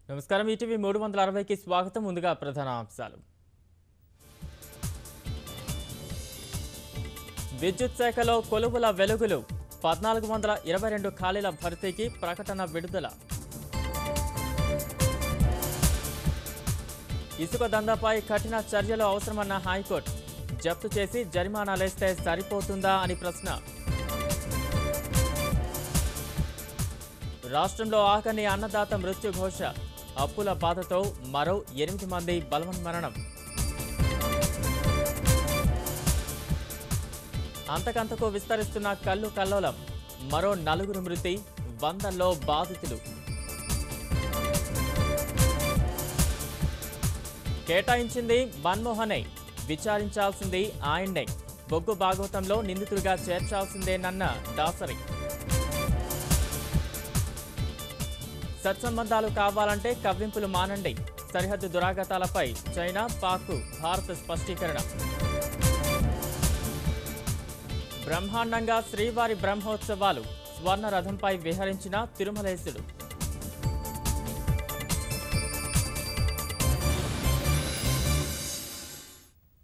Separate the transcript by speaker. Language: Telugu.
Speaker 1: నమస్కారం ఈటీవీ 360కి స్వాగతం. ముందుగా ప్రధాన అంశాలు. విద్యుత్ శాఖలో కొలువుల వెలుగులు. 1422 ఖాళీల భర్తీకి ప్రకటన విడుదల. ఇసుక దందాపై కఠిన చర్యలు అవసరమన్న హైకోర్టు. జప్తు చేసి జరిమానాలేస్తే సరిపోతుందా అని ప్రశ్న. రాష్ట్రంలో ఆఖరి అన్నదాత మృత్యు ఘోష. అప్పుల బాధతో మరో 8 మంది బలవన్మరణం. అంతకంతకు విస్తరిస్తున్న కల్లు కల్లోలం. మరో 4 మృతి, వందల్లో బాధితులు. కేటాయించింది మన్మోహనే, విచారించాల్సింది ఆయన్నే. బొగ్గు భాగవతంలో నిందితుడిగా చేర్చాల్సిందేనన్న దాసరి. సత్సంబంధాలు కావాలంటే కవ్వింపులు మానండి. సరిహద్దు దురాగతాలపై చైనా, పాక్, భారత్ స్పష్టీకరణ. బ్రహ్మాండంగా శ్రీవారి బ్రహ్మోత్సవాలు. స్వర్ణ రథంపై విహరించిన తిరుమలేశుడు.